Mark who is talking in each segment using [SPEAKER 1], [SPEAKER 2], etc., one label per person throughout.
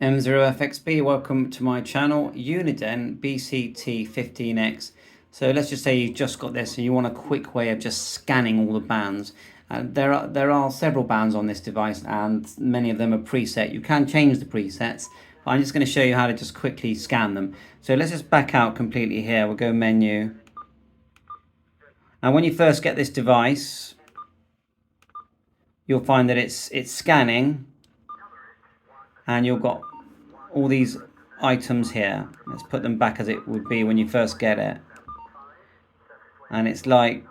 [SPEAKER 1] M0FXB, welcome to my channel, Uniden Bct15X. So let's just say you just got this and you want a quick way of just scanning all the bands. There are several bands on this device and many of them are preset. You can change the presets, but I'm just going to show you how to just quickly scan them. So let's just back out completely here. We'll go menu. And when you first get this device, you'll find that it's scanning and you've got all these items here. Let's put them back as it would be when you first get it. And it's like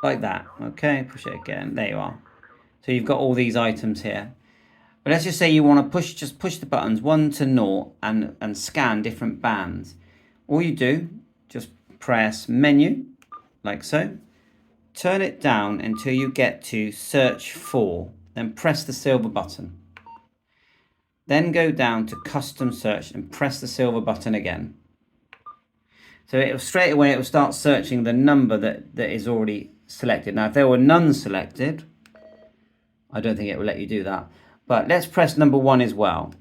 [SPEAKER 1] that. Okay, push it again. There you are. So you've got all these items here. But let's just say you want to just push the buttons 1 to 0 and scan different bands. All you do, just press menu, like so. Turn it down until you get to search for, then press the silver button. Then go down to custom search and press the silver button again. So straight away it will start searching the number that is already selected. Now if there were none selected, I don't think it will let you do that. But let's press number 1 as well.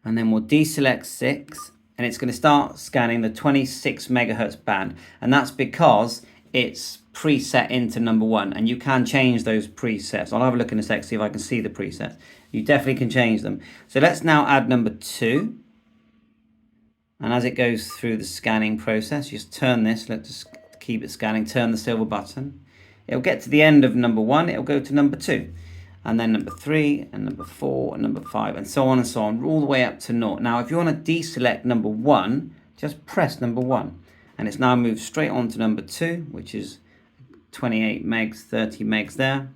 [SPEAKER 1] And then we'll deselect 6 and it's going to start scanning the 26 megahertz band. And that's because it's preset into number 1 and you can change those presets. I'll have a look in a sec, see if I can see the presets. You definitely can change them. So let's now add number 2. And as it goes through the scanning process, just turn this, let's just keep it scanning, turn the silver button. It'll get to the end of number 1, it'll go to number 2. And then number 3, and number 4, and number 5, and so on, all the way up to 0. Now, if you want to deselect number 1, just press number 1. And it's now moved straight on to number 2, which is 28 megs, 30 megs there.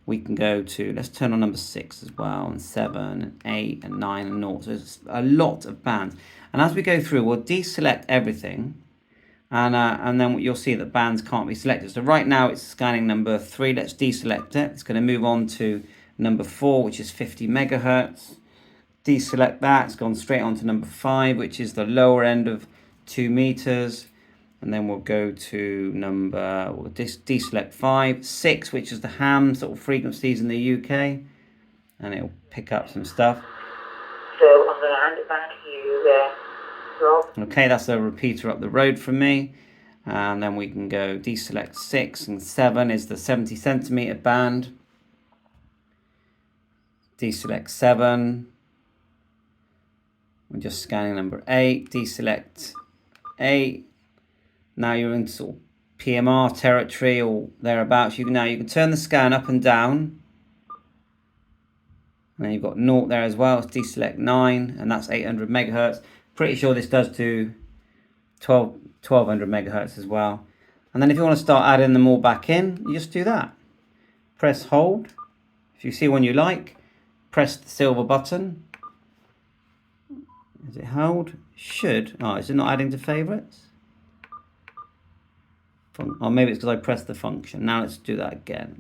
[SPEAKER 1] We can go to, let's turn on number 6 as well, and 7, and 8, and 9, and 0. So it's a lot of bands. And as we go through, we'll deselect everything. And then you'll see that bands can't be selected. So right now it's scanning number 3. Let's deselect it. It's going to move on to number 4, which is 50 megahertz. Deselect that. It's gone straight on to number 5, which is the lower end of 2 meters. And then we'll go to we'll deselect 5, 6, which is the ham sort of frequencies in the UK. And it'll pick up some stuff.
[SPEAKER 2] So I'm going to hand it back to you, Rob.
[SPEAKER 1] Okay, that's a repeater up the road from me. And then we can go deselect 6 and 7 is the 70 centimeter band. Deselect 7. We're just scanning number 8. Deselect 8. Now you're in sort of PMR territory or thereabouts. You can turn the scan up and down. And then you've got 0 there as well. It's deselect 9, and that's 800 megahertz. Pretty sure this does do 1200 megahertz as well. And then if you want to start adding them all back in, you just do that. Press hold. If you see one you like, press the silver button. Is it held? Should. Oh, is it not adding to favorites? Or maybe it's because I pressed the function. Now let's do that again.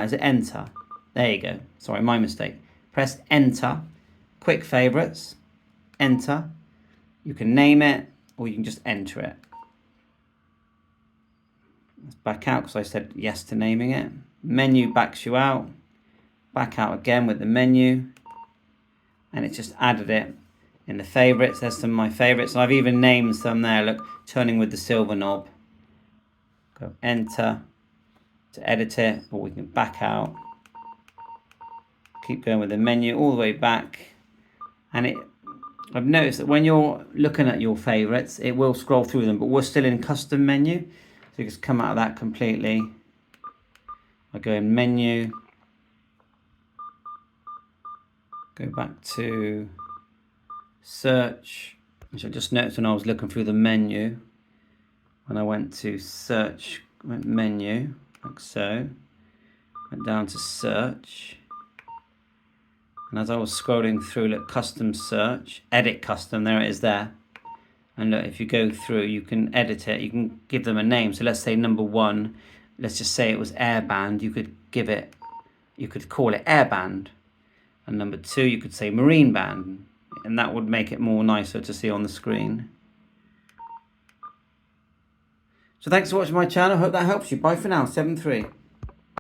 [SPEAKER 1] Is it enter? There you go. Sorry, my mistake. Press enter. Quick favorites. Enter. You can name it or you can just enter it. Let's back out because I said yes to naming it. Menu backs you out. Back out again with the menu. And it's just added it in the favorites. There's some of my favorites. I've even named some there. Look, turning with the silver knob. Go enter to edit it, or we can back out. Keep going with the menu all the way back. And I've noticed that when you're looking at your favorites, it will scroll through them, but we're still in custom menu. So you just come out of that completely. I go in menu. Go back to search, which I just noticed when I was looking through the menu. When I went to search, went menu, like so, went down to search, and as I was scrolling through, look, custom search, edit custom, there it is there. And look, if you go through, you can edit it, you can give them a name. So let's say number 1, let's just say it was airband, you could call it airband. And number 2, you could say marine band, and that would make it more nicer to see on the screen. So thanks for watching my channel. Hope that helps you. Bye for now. 7-3.